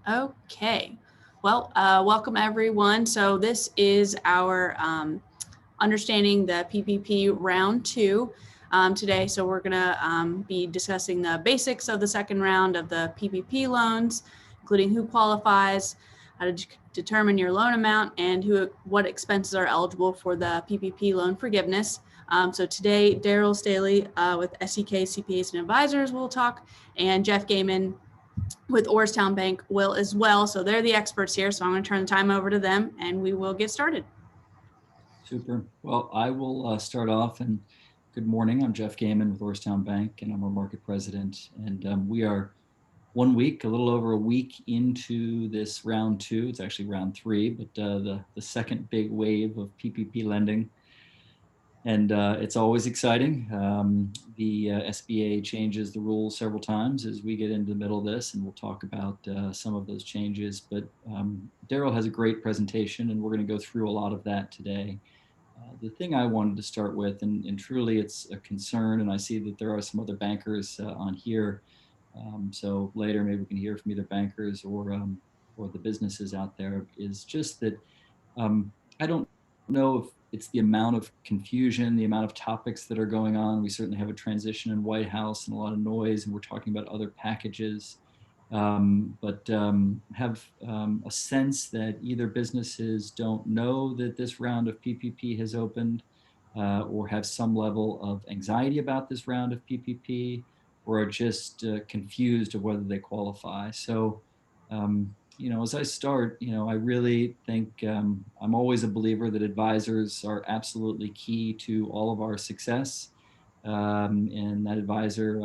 Okay, well, welcome everyone. So this is our understanding the PPP round two today. So we're gonna be discussing the basics of the second round of the PPP loans, including who qualifies, how to determine your loan amount, and what expenses are eligible for the PPP loan forgiveness. So today, Daryl, Staley with SEK, CPAs and Advisors will talk, and Jeff Gayman with Orrstown Bank will as well. So they're the experts here. So I'm going to turn the time over to them and we will get started. Super. Well, I will start off, and good morning. I'm Jeff Gayman with Orrstown Bank, and I'm our market president. And we are 1 week, a little over a week into this round two. It's actually round three, but the second big wave of PPP lending. And it's always exciting. The SBA changes the rules several times as we get into the middle of this, and we'll talk about some of those changes. But Daryl has a great presentation, and we're going to go through a lot of that today. The thing I wanted to start with, and truly it's a concern, and I see that there are some other bankers on here. So later maybe we can hear from either bankers or the businesses out there, is just that I don't know if it's the amount of confusion, the amount of topics that are going on. We certainly have a transition in White House and a lot of noise, and we're talking about other packages. But have a sense that either businesses don't know that this round of PPP has opened, or have some level of anxiety about this round of PPP, or are just confused of whether they qualify. So, as I start, I really think I'm always a believer that advisors are absolutely key to all of our success. And that advisor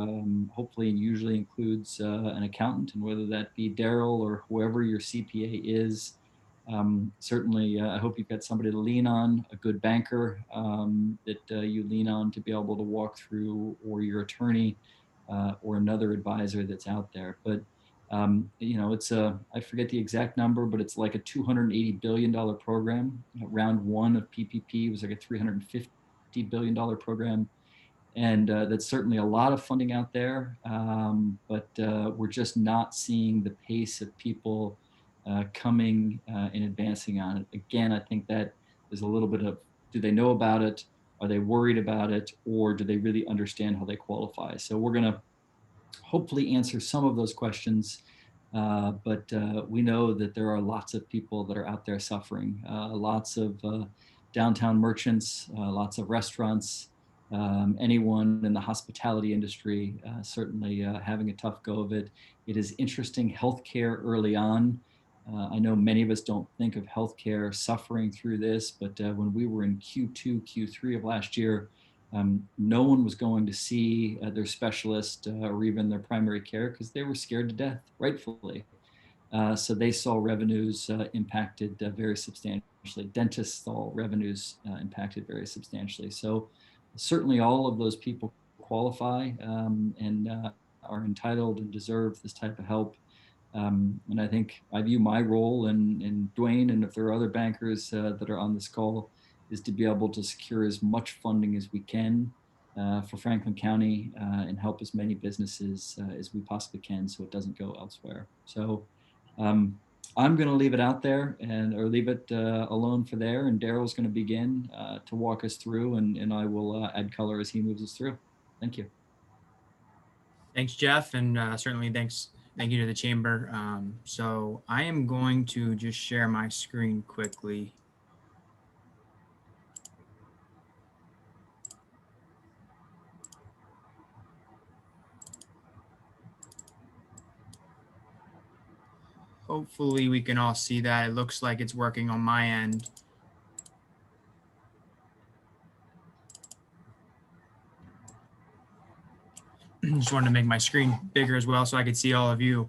hopefully and usually includes an accountant, and whether that be Daryl or whoever your CPA is. Certainly, I hope you've got somebody to lean on, a good banker that you lean on to be able to walk through, or your attorney or another advisor that's out there. But it's I forget the exact number, but it's like a $280 billion program. Round one of PPP was like a $350 billion program. And that's certainly a lot of funding out there, but we're just not seeing the pace of people coming and advancing on it. Again, I think that there's a little bit of, do they know about it? Are they worried about it? Or do they really understand how they qualify? So we're going to hopefully answer some of those questions. But we know that there are lots of people that are out there suffering, lots of downtown merchants, lots of restaurants, anyone in the hospitality industry, certainly having a tough go of it. It is interesting, healthcare early on. I know many of us don't think of healthcare suffering through this, but when we were in Q2, Q3 of last year, no one was going to see their specialist or even their primary care because they were scared to death, rightfully. So they saw revenues impacted very substantially. Dentists saw revenues impacted very substantially. So certainly all of those people qualify and are entitled and deserve this type of help. And I think I view my role, and Dwayne, and if there are other bankers that are on this call, is to be able to secure as much funding as we can for Franklin County and help as many businesses as we possibly can, so it doesn't go elsewhere. So I'm going to leave it out there, or leave it alone for there, and Daryl's going to begin to walk us through, and I will add color as he moves us through. Thank you. Thanks, Jeff, and certainly thank you to the chamber. So I am going to just share my screen quickly. Hopefully we can all see that. It looks like it's working on my end. Just wanted to make my screen bigger as well so I could see all of you.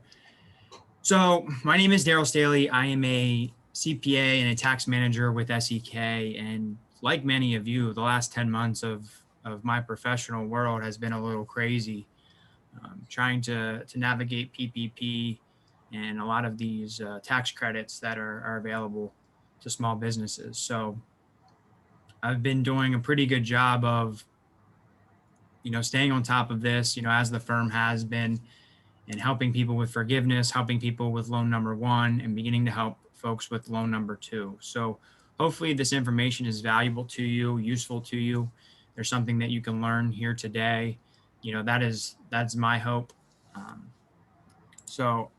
So my name is Daryl Staley. I am a CPA and a tax manager with SEK. And like many of you, the last 10 months of my professional world has been a little crazy. Trying to navigate PPP and a lot of these tax credits that are available to small businesses. So I've been doing a pretty good job of, staying on top of this, as the firm has been. and helping people with forgiveness, helping people with loan number 1, and beginning to help folks with loan number 2. So hopefully this information is valuable to you, useful to you. There's something that you can learn here today. That's my hope. So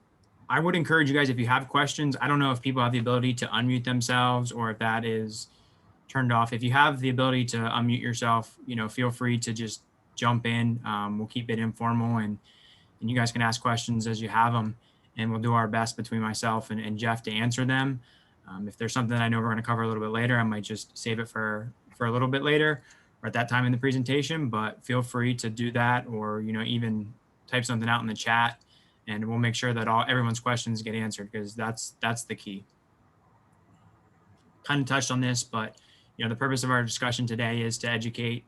I would encourage you guys, if you have questions, I don't know if people have the ability to unmute themselves or if that is turned off. If you have the ability to unmute yourself, feel free to just jump in. We'll keep it informal, and you guys can ask questions as you have them, and we'll do our best between myself and Jeff to answer them. If there's something I know we're going to cover a little bit later, I might just save it for a little bit later or at that time in the presentation, but feel free to do that, or, even type something out in the chat, and we'll make sure that everyone's questions get answered, because that's the key. Kind of touched on this, but the purpose of our discussion today is to educate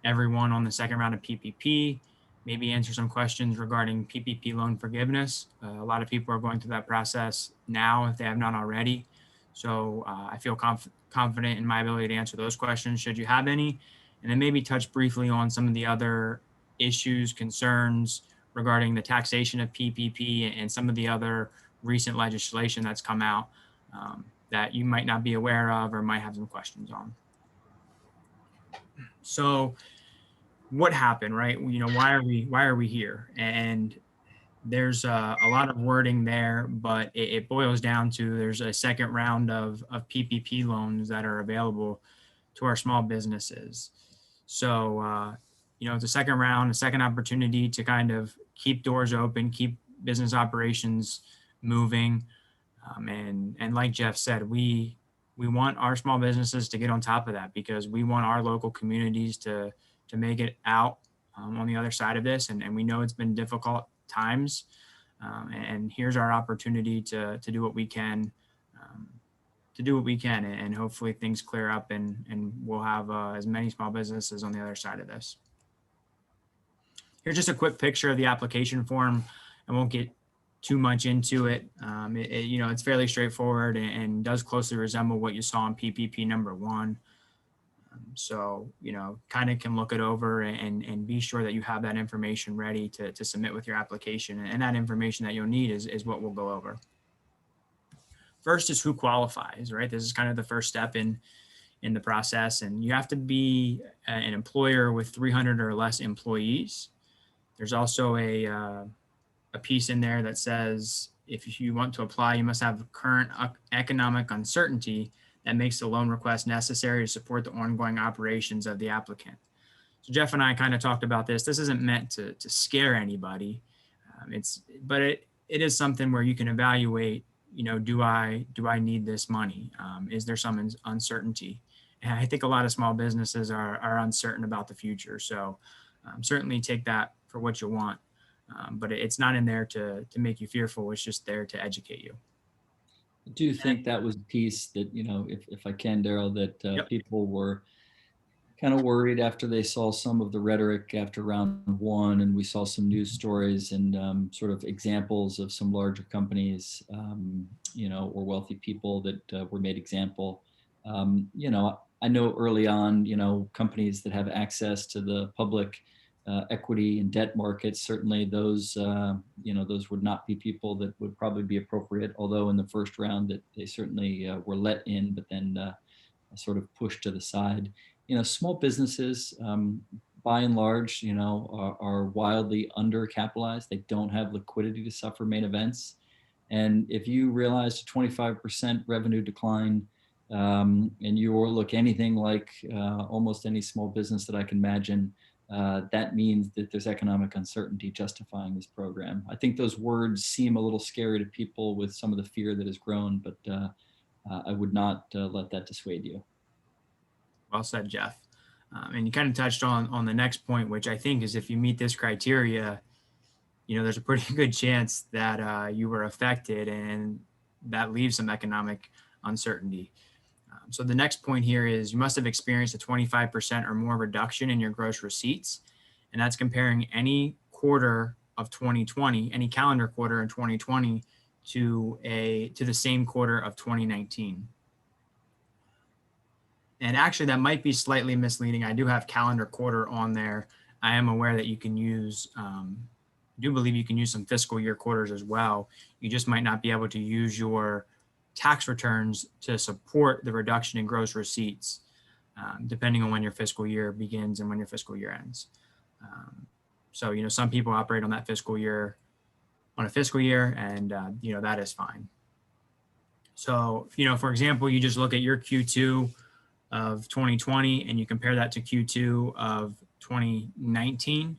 everyone on the second round of PPP, maybe answer some questions regarding PPP loan forgiveness. A lot of people are going through that process now if they have not already. So I feel confident in my ability to answer those questions should you have any, and then maybe touch briefly on some of the other issues, concerns regarding the taxation of PPP and some of the other recent legislation that's come out that you might not be aware of or might have some questions on. So what happened, right? Why are we here? And there's a lot of wording there, but it boils down to there's a second round of PPP loans that are available to our small businesses. So, it's a second round, a second opportunity to kind of keep doors open, keep business operations moving. And like Jeff said, we want our small businesses to get on top of that, because we want our local communities to make it out on the other side of this. And we know it's been difficult times. And here's our opportunity to do what we can, and hopefully things clear up, and we'll have as many small businesses on the other side of this. Here's just a quick picture of the application form. I won't get too much into it. It's fairly straightforward and does closely resemble what you saw in PPP number 1. So, kind of can look it over and be sure that you have that information ready to submit with your application. And that information that you'll need is what we'll go over. First is who qualifies, right? This is kind of the first step in the process. And you have to be an employer with 300 or less employees. There's also a piece in there that says if you want to apply, you must have current economic uncertainty that makes the loan request necessary to support the ongoing operations of the applicant. So Jeff and I kind of talked about this. This isn't meant to scare anybody. But it is something where you can evaluate, do I need this money? Is there some uncertainty? And I think a lot of small businesses are uncertain about the future. So certainly take that for what you want. But it's not in there to make you fearful. It's just there to educate you. I do think that was a piece that, if I can, Daryl, that Yep. people were kind of worried after they saw some of the rhetoric after round 1, and we saw some news stories and sort of examples of some larger companies, or wealthy people that were made example. I know early on, companies that have access to the public equity and debt markets, certainly those would not be people that would probably be appropriate, although in the first round that they certainly were let in, but then sort of pushed to the side. Small businesses, by and large, are wildly undercapitalized. They don't have liquidity to suffer main events. And if you realize a 25% revenue decline, and you look anything like almost any small business that I can imagine, that means that there's economic uncertainty justifying this program. I think those words seem a little scary to people with some of the fear that has grown, but I would not let that dissuade you. Well said, Jeff. And you kind of touched on the next point, which I think is if you meet this criteria, there's a pretty good chance that you were affected, and that leaves some economic uncertainty. So the next point here is you must have experienced a 25% or more reduction in your gross receipts. And that's comparing any quarter of 2020, any calendar quarter in 2020 to the same quarter of 2019. And actually that might be slightly misleading. I do have calendar quarter on there. I am aware that you can use I do believe you can use some fiscal year quarters as well. You just might not be able to use your tax returns to support the reduction in gross receipts, depending on when your fiscal year begins and when your fiscal year ends. So, some people operate on that fiscal year, on a fiscal year, and, that is fine. So, for example, you just look at your Q2 of 2020 and you compare that to Q2 of 2019.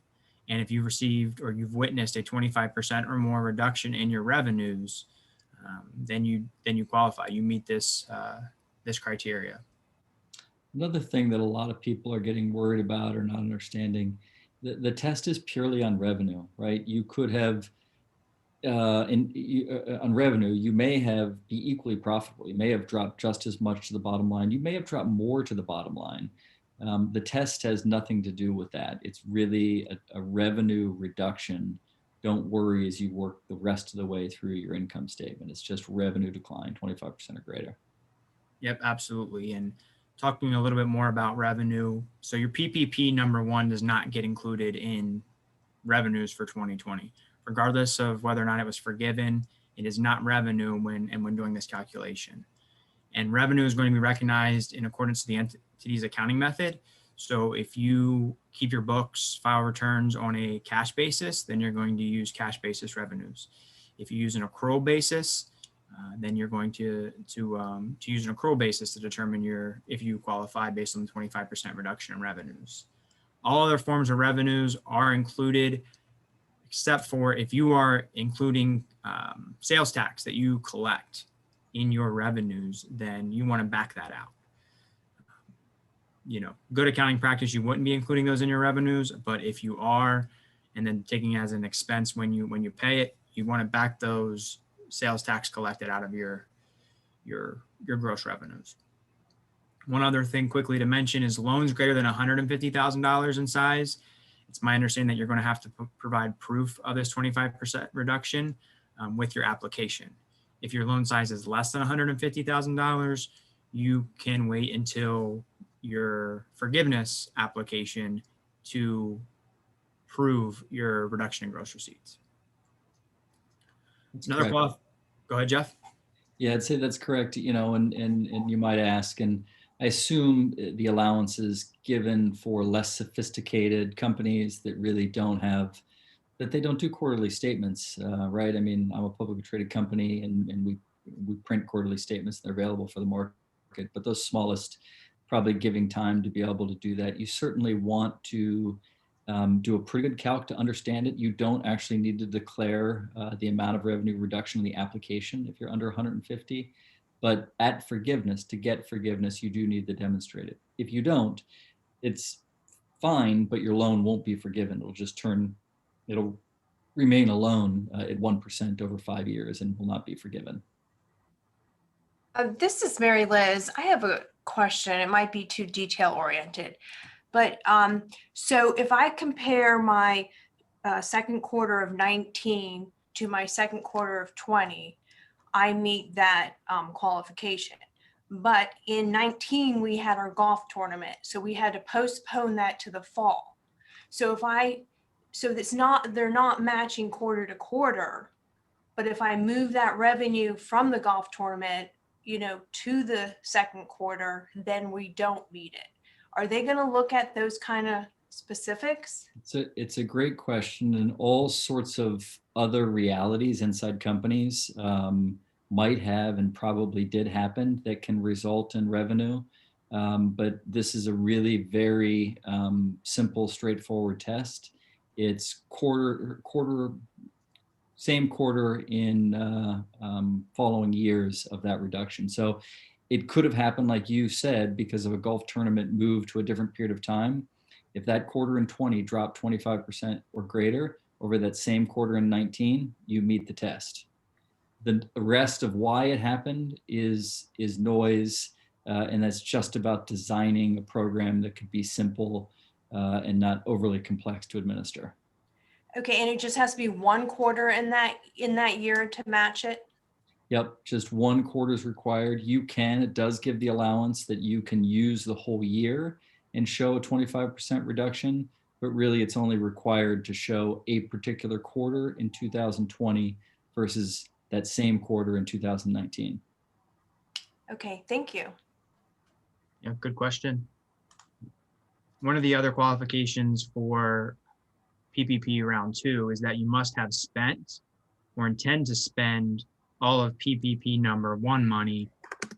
And if you've received or you've witnessed a 25% or more reduction in your revenues, then you qualify. You meet this criteria. Another thing that a lot of people are getting worried about or not understanding, the test is purely on revenue, right? You could have on revenue, you may have be equally profitable. You may have dropped just as much to the bottom line. You may have dropped more to the bottom line. The test has nothing to do with that. It's really a revenue reduction. Don't worry as you work the rest of the way through your income statement. It's just revenue decline, 25% or greater. Yep, absolutely. And talking a little bit more about revenue. So your PPP number one does not get included in revenues for 2020. Regardless of whether or not it was forgiven, it is not revenue when doing this calculation. And revenue is going to be recognized in accordance to the entity's accounting method. So if you keep your books, file returns on a cash basis, then you're going to use cash basis revenues. If you use an accrual basis, then you're going to use an accrual basis to determine if you qualify based on the 25% reduction in revenues. All other forms of revenues are included, except for if you are including sales tax that you collect in your revenues, then you want to back that out. Good accounting practice, you wouldn't be including those in your revenues, but if you are, and then taking it as an expense when you pay it, you want to back those sales tax collected out of your gross revenues. One other thing quickly to mention is loans greater than $150,000 in size. It's my understanding that you're going to have to provide proof of this 25% reduction with your application. If your loan size is less than $150,000, you can wait until your forgiveness application to prove your reduction in gross receipts. Go ahead, Jeff. Yeah, I'd say that's correct. And you might ask, and I assume the allowances given for less sophisticated companies that really don't do quarterly statements, right? I mean, I'm a publicly traded company and we print quarterly statements. They're available for the market, but those smallest probably giving time to be able to do that. You certainly want to do a pretty good calc to understand it. You don't actually need to declare the amount of revenue reduction in the application if you're under 150. But at forgiveness, to get forgiveness, you do need to demonstrate it. If you don't, it's fine, but your loan won't be forgiven. It'll remain a loan at 1% over 5 years and will not be forgiven. This is Mary Liz. I have a question. It might be too detail oriented, but so if I compare my second quarter of 19 to my second quarter of 20, I meet that qualification. But in 19, we had our golf tournament, so we had to postpone that to the fall. So they're not matching quarter to quarter, but if I move that revenue from the golf tournament, to the second quarter, then we don't meet it. Are they going to look at those kind of specifics? It's a great question, and all sorts of other realities inside companies might have and probably did happen that can result in revenue. But this is a really very simple, straightforward test. It's same quarter in following years of that reduction. So it could have happened, like you said, because of a golf tournament moved to a different period of time. If that quarter in 20 dropped 25% or greater over that same quarter in 19, you meet the test. The rest of why it happened is noise, and that's just about designing a program that could be simple and not overly complex to administer. Okay, and it just has to be one quarter in that year to match it? Yep, just one quarter is required. It does give the allowance that you can use the whole year and show a 25% reduction, but really it's only required to show a particular quarter in 2020 versus that same quarter in 2019. Okay, thank you. Yeah, good question. One of the other qualifications for PPP round 2 is that you must have spent or intend to spend all of PPP number 1 money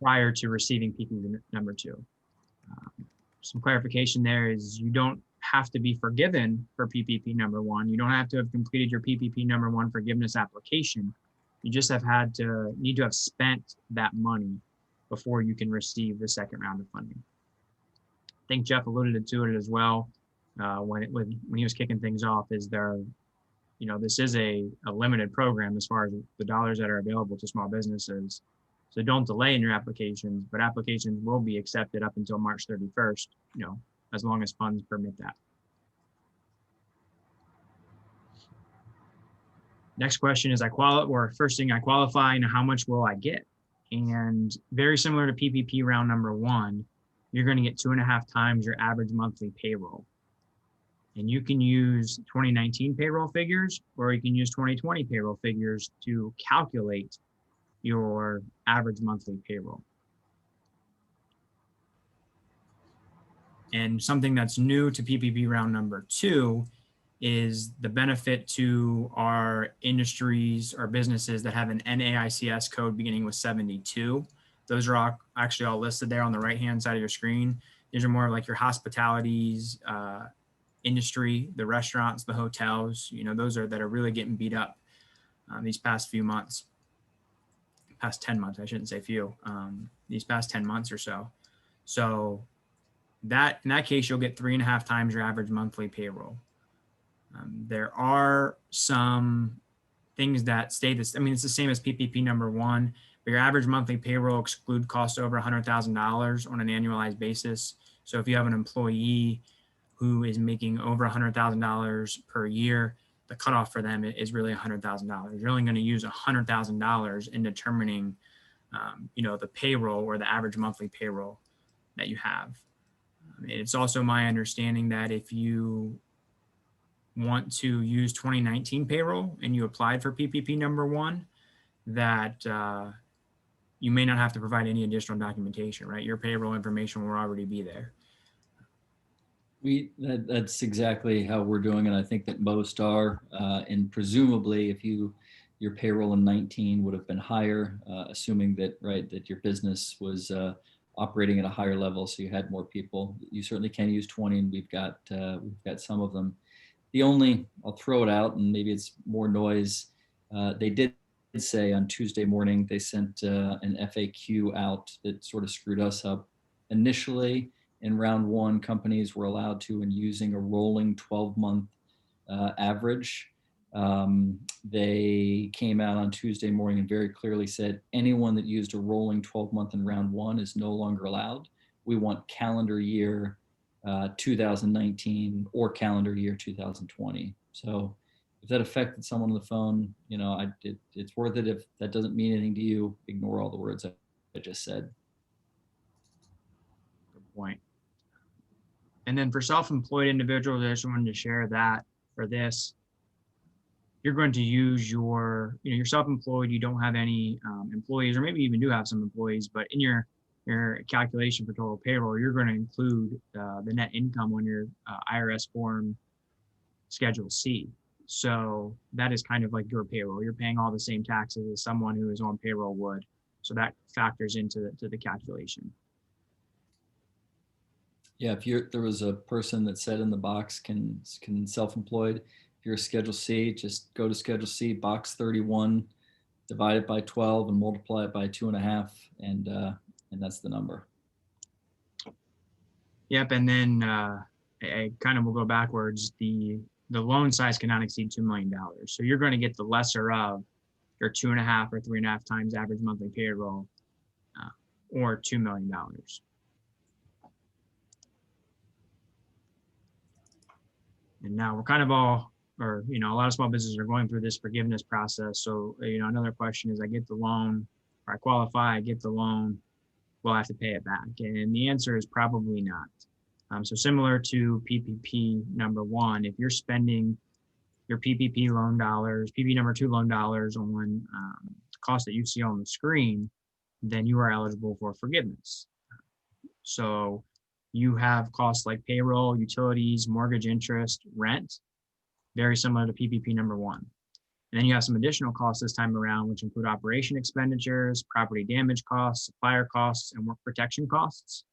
prior to receiving PPP number 2. Some clarification there is you don't have to be forgiven for PPP number 1. You don't have to have completed your PPP number 1 forgiveness application. You just need to have spent that money before you can receive the second round of funding. I think Jeff alluded to it as well when he was kicking things off. Is there, this is a limited program as far as the dollars that are available to small businesses. So don't delay in your applications, but applications will be accepted up until March 31st, as long as funds permit that. Next question is first thing I qualify, and how much will I get? And very similar to PPP round number 1, you're going to get 2.5 times your average monthly payroll. And you can use 2019 payroll figures, or you can use 2020 payroll figures to calculate your average monthly payroll. And something that's new to PPP round number 2 is the benefit to our industries or businesses that have an NAICS code beginning with 72. Those are actually all listed there on the right-hand side of your screen. These are more like your hospitalities, industry, the restaurants, the hotels, those that are really getting beat up these past few months. Past 10 months, I shouldn't say few, these past 10 months or so. So in that case, you'll get 3.5 times your average monthly payroll. There are some things that stay this. I mean, it's the same as PPP number 1, but your average monthly payroll exclude costs over $100,000 on an annualized basis. So if you have an employee who is making over $100,000 per year, the cutoff for them is really $100,000. You're only going to use $100,000 in determining, the payroll or the average monthly payroll that you have. It's also my understanding that if you want to use 2019 payroll and you applied for PPP number 1, that you may not have to provide any additional documentation, right? Your payroll information will already be there. That's exactly how we're doing it. I think that most are, and presumably if your payroll in 19 would have been higher, assuming that, that your business was operating at a higher level, so you had more people. You certainly can use 20, and we've got some of them. I'll throw it out, and maybe it's more noise. They did say on Tuesday morning, they sent an FAQ out that sort of screwed us up. Initially, in round 1, companies were allowed to, and using a rolling 12-month average. They came out on Tuesday morning and very clearly said anyone that used a rolling 12-month in round 1 is no longer allowed. We want calendar year 2019 or calendar year 2020. So if that affected someone on the phone, it's worth it. If that doesn't mean anything to you, ignore all the words I just said. Good point. And then for self-employed individuals, I just wanted to share that for this, you're going to use you're self-employed, you don't have any employees, or maybe even do have some employees, but in your calculation for total payroll, you're going to include the net income on your IRS form Schedule C. So that is kind of like your payroll. You're paying all the same taxes as someone who is on payroll would. So that factors into the calculation. Yeah, if there was a person that said in the box, can self-employed, if you're a Schedule C, just go to Schedule C, box 31, divide it by 12 and multiply it by 2.5, and that's the number. Yep, and then I kind of will go backwards. The loan size cannot exceed $2 million. So you're going to get the lesser of your 2.5 or 3.5 times average monthly payroll, or $2 million. And now we're kind of a lot of small businesses are going through this forgiveness process. So, another question is, I get the loan, or I qualify, I get the loan, will I have to pay it back? And the answer is probably not. So similar to PPP number 1, if you're spending your PPP loan dollars, PPP number 2 loan dollars on costs that you see on the screen, then you are eligible for forgiveness. So you have costs like payroll, utilities, mortgage interest, rent, very similar to PPP number 1. And then you have some additional costs this time around, which include operation expenditures, property damage costs, supplier costs, and work protection costs.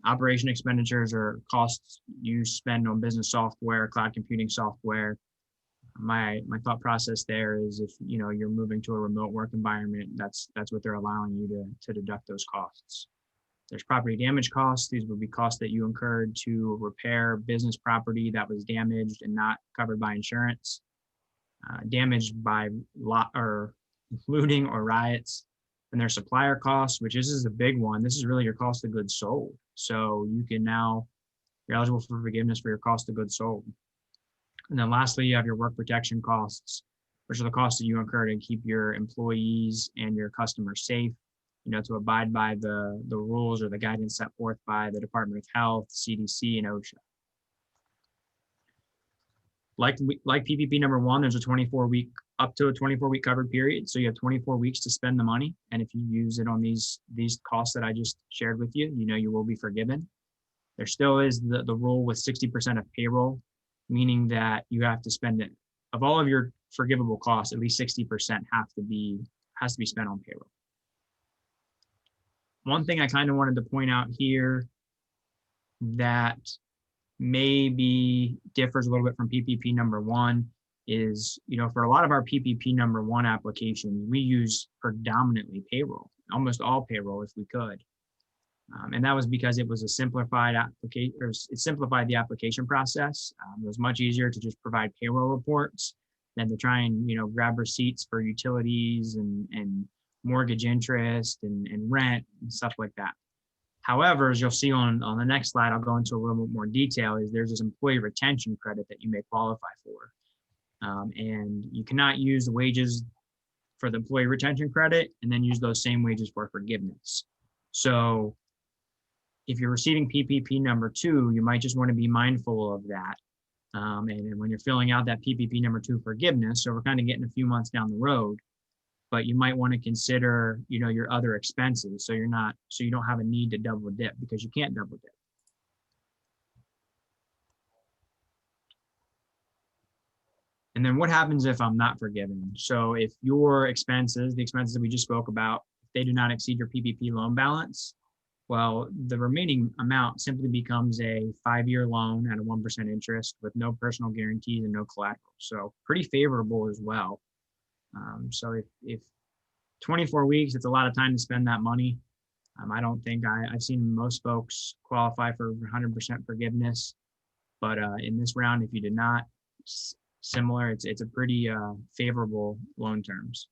Operation expenditures are costs you spend on business software, cloud computing software. My thought process there is if you're moving to a remote work environment, that's what they're allowing you to deduct those costs. There's property damage costs. These would be costs that you incurred to repair business property that was damaged and not covered by insurance. Damaged by looting or riots. And there's supplier costs, which is a big one. This is really your cost of goods sold. So you're eligible for forgiveness for your cost of goods sold. And then lastly, you have your work protection costs, which are the costs that you incur to keep your employees and your customers safe, to abide by the rules or the guidance set forth by the Department of Health, CDC, and OSHA. Like PPP number 1, there's up to a 24-week covered period. So you have 24 weeks to spend the money. And if you use it on these costs that I just shared with you, you will be forgiven. There still is the rule with 60% of payroll, meaning that you have to spend it. Of all of your forgivable costs, at least 60% has to be spent on payroll. One thing I kind of wanted to point out here that maybe differs a little bit from PPP number 1 is, for a lot of our PPP number 1 applications, we use predominantly payroll, almost all payroll if we could. And that was because it was a simplified application, or it simplified the application process. It was much easier to just provide payroll reports than to try and, grab receipts for utilities and mortgage interest and rent and stuff like that. However, as you'll see on the next slide, I'll go into a little bit more detail, is there's this employee retention credit that you may qualify for. And you cannot use the wages for the employee retention credit and then use those same wages for forgiveness. So if you're receiving PPP number 2, you might just want to be mindful of that. And when you're filling out that PPP number 2 forgiveness, so we're kind of getting a few months down the road, but you might want to consider, your other expenses. So you don't have a need to double dip, because you can't double dip. And then what happens if I'm not forgiven? So if your expenses, the expenses that we just spoke about, if they do not exceed your PPP loan balance, well, the remaining amount simply becomes a 5-year loan at a 1% interest with no personal guarantees and no collateral. So pretty favorable as well. So if 24 weeks, it's a lot of time to spend that money. I don't think I've seen most folks qualify for 100% forgiveness, but in this round, if you did not, similar, it's a pretty favorable loan terms.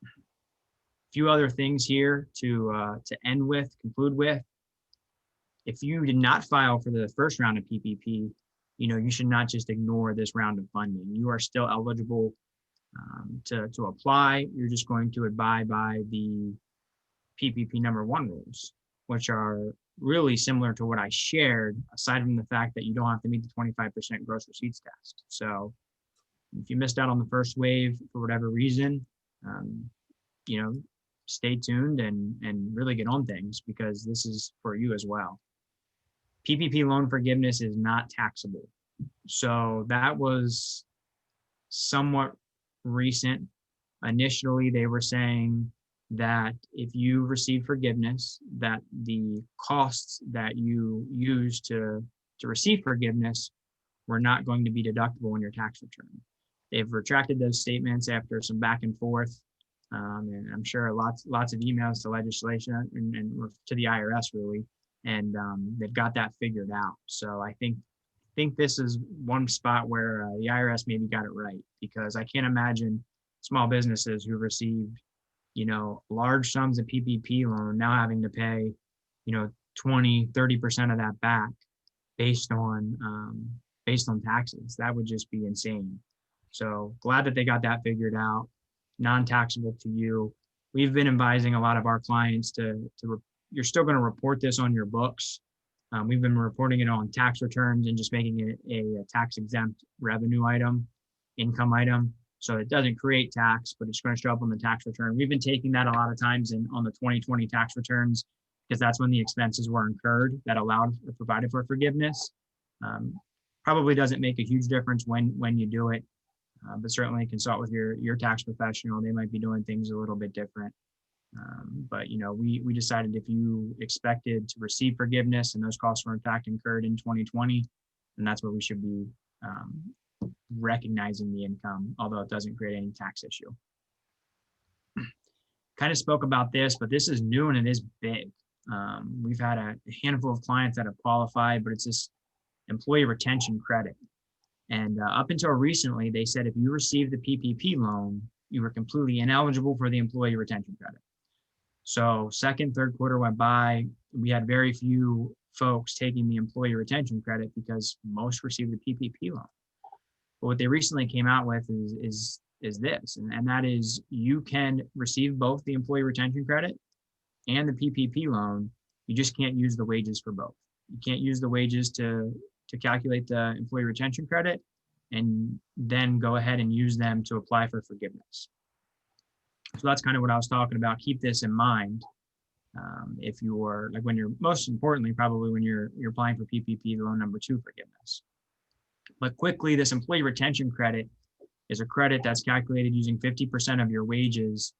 A few other things here to conclude with. If you did not file for the first round of PPP, you should not just ignore this round of funding. You are still eligible to apply. You're just going to abide by the PPP number 1 rules, which are really similar to what I shared, aside from the fact that you don't have to meet the 25% gross receipts test. So if you missed out on the first wave for whatever reason, stay tuned and really get on things, because this is for you as well. PPP loan forgiveness is not taxable. So that was somewhat recent. Initially, they were saying that if you receive forgiveness, that the costs that you use to receive forgiveness were not going to be deductible in your tax return. They've retracted those statements after some back and forth, and I'm sure lots of emails to legislation and to the IRS really, and they've got that figured out. So I think this is one spot where the IRS maybe got it right, because I can't imagine small businesses who received large sums of PPP loan now having to pay 20-30% of that back based on taxes. That would just be insane. So glad that they got that figured out, non-taxable to you. We've been advising a lot of our clients to you're still going to report this on your books. We've been reporting it on tax returns and just making it a tax exempt revenue item, income item. So it doesn't create tax, but it's going to show up on the tax return. We've been taking that a lot of times on the 2020 tax returns because that's when the expenses were incurred that allowed or provided for forgiveness. Probably doesn't make a huge difference when you do it, but certainly consult with your tax professional. They might be doing things a little bit different. But we decided if you expected to receive forgiveness and those costs were in fact incurred in 2020, then that's where we should be recognizing the income, although it doesn't create any tax issue. Kind of spoke about this, but this is new and it is big. We've had a handful of clients that have qualified, but it's this employee retention credit. And up until recently, they said if you received the PPP loan, you were completely ineligible for the employee retention credit. So second, third quarter went by. We had very few folks taking the employee retention credit because most received the PPP loan. But what they recently came out with is this, and that is you can receive both the employee retention credit and the PPP loan. You just can't use the wages for both. You can't use the wages to calculate the employee retention credit and then go ahead and use them to apply for forgiveness. So that's kind of what I was talking about. Keep this in mind. If you're most importantly, probably when you're applying for PPP loan number 2 forgiveness. But quickly, this employee retention credit is a credit that's calculated using 50% of your wages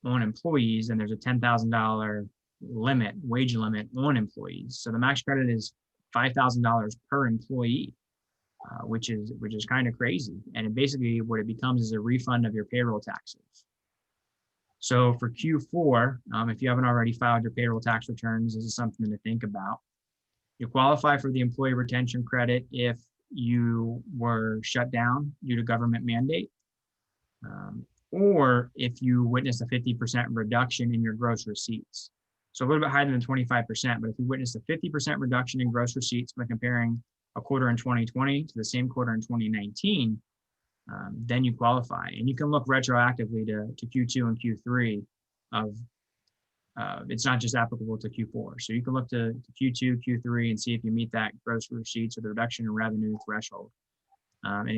on employees, and there's a $10,000 wage limit on employees. So the max credit is $5,000 per employee, which is kind of crazy. And basically what it becomes is a refund of your payroll taxes. So for Q4, if you haven't already filed your payroll tax returns, this is something to think about. You qualify for the employee retention credit if you were shut down due to government mandate, or if you witnessed a 50% reduction in your gross receipts. So a little bit higher than 25%, but if you witnessed a 50% reduction in gross receipts by comparing a quarter in 2020 to the same quarter in 2019, then you qualify. And you can look retroactively to Q2 and Q3 of, it's not just applicable to Q4. So you can look to Q2, Q3 and see if you meet that gross receipts or the reduction in revenue threshold. And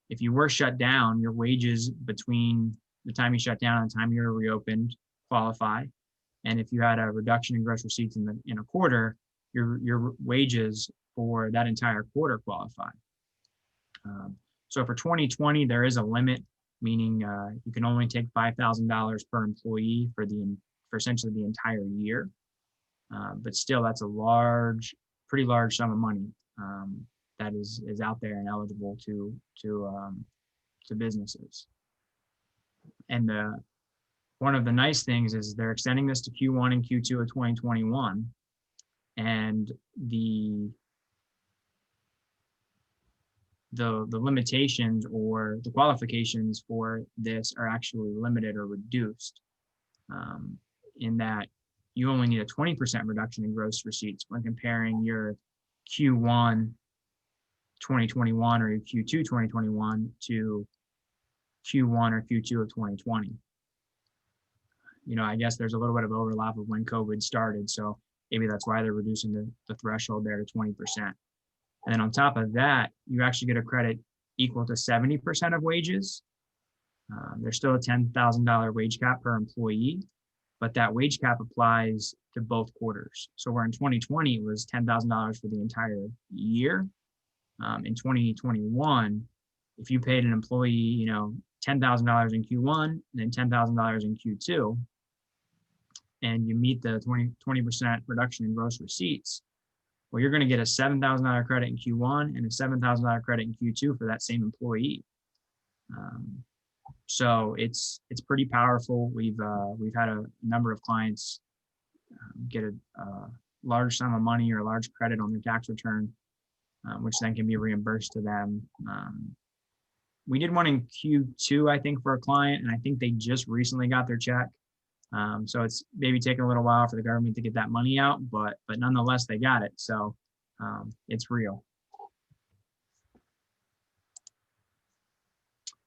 if you were shut down, your wages between the time you shut down and the time you were reopened qualify. And if you had a reduction in gross receipts in a quarter, your wages for that entire quarter qualify. So for 2020, there is a limit, meaning you can only take $5,000 per employee for essentially the entire year. But still, that's a pretty large sum of money that is out there and eligible to businesses. And one of the nice things is they're extending this to Q1 and Q2 of 2021, and the limitations or the qualifications for this are actually limited or reduced, in that you only need a 20% reduction in gross receipts when comparing your Q1 2021 or your Q2 2021 to Q1 or Q2 of 2020. I guess there's a little bit of overlap of when COVID started, so maybe that's why they're reducing the threshold there to 20%. And then on top of that, you actually get a credit equal to 70% of wages. There's still a $10,000 wage cap per employee, but that wage cap applies to both quarters. So where in 2020 it was $10,000 for the entire year, in 2021, if you paid an employee, $10,000 in Q1 and then $10,000 in Q2, and you meet the 20% reduction in gross receipts, well, you're going to get a $7,000 credit in Q1 and a $7,000 credit in Q2 for that same employee. So it's pretty powerful. We've had a number of clients get a large sum of money or a large credit on their tax return, which then can be reimbursed to them. We did one in Q2, I think, for a client, and I think they just recently got their check. So it's maybe taking a little while for the government to get that money out, but nonetheless, they got it. So it's real.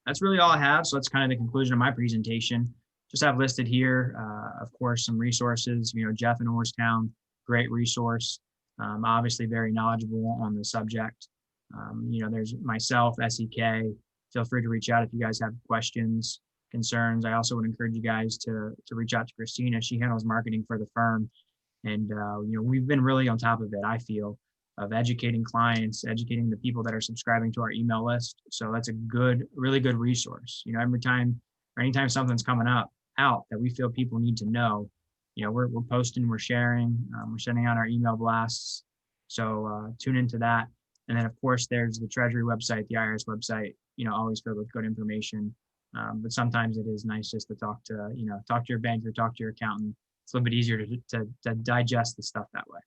That's really all I have. So that's kind of the conclusion of my presentation. just have listed here, of course, some resources. Jeff in Orrstown, great resource. Obviously very knowledgeable on the subject. There's myself, SEK. Feel free to reach out if you guys have questions, concerns. I also would encourage you guys to reach out to Christina. She handles marketing for the firm. And, we've been really on top of it, I feel, of educating clients, educating the people that are subscribing to our email list. So that's a really good resource. Every time or anytime something's coming out that we feel people need to know, we're posting, we're sharing, we're sending out our email blasts. So tune into that. And then, of course, there's the Treasury website, the IRS website, always filled with good information. But sometimes it is nice just to talk to your banker, talk to your accountant. It's a little bit easier to digest the stuff that way.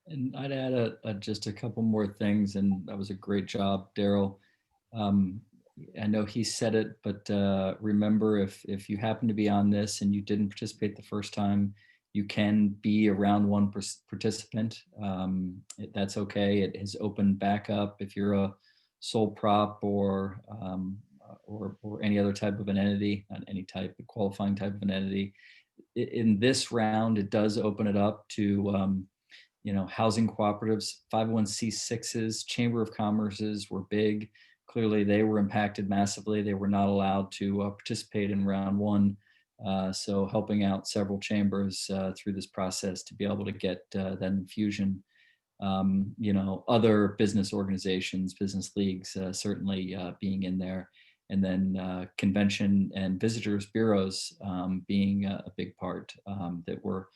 And I'd add just a couple more things, and that was a great job, Daryl. I know he said it, but remember, if you happen to be on this and you didn't participate the first time, you can be a round one participant. That's okay. It has opened back up if you're a sole prop or any other type of an entity, not any type, but qualifying type of an entity. In this round, it does open it up to housing cooperatives, 501c6s, Chamber of Commerce's were big. Clearly, they were impacted massively. They were not allowed to participate in round one. So helping out several chambers through this process to be able to get that infusion. Other business organizations, business leagues, certainly being in there. And then convention and visitors bureaus being a big part that were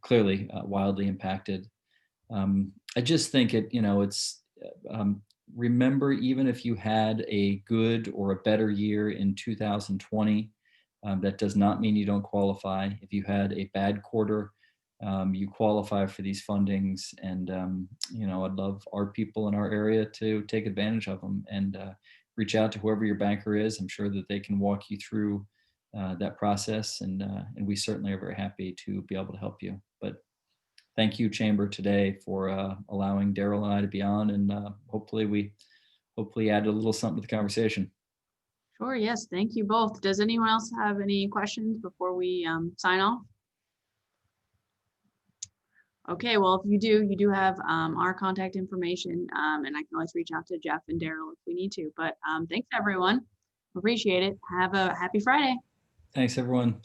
clearly wildly impacted. I just think it's remember, even if you had a good or a better year in 2020, that does not mean you don't qualify. If you had a bad quarter, you qualify for these fundings. And, I'd love our people in our area to take advantage of them and reach out to whoever your banker is. I'm sure that they can walk you through that process. And we certainly are very happy to be able to help you. But thank you, Chamber, today for allowing Daryl and I to be on, and hopefully add a little something to the conversation. Sure, yes, thank you both. Does anyone else have any questions before we sign off? Okay, well, if you do have our contact information, and I can always reach out to Jeff and Daryl if we need to. But thanks, everyone. Appreciate it. Have a happy Friday. Thanks, everyone.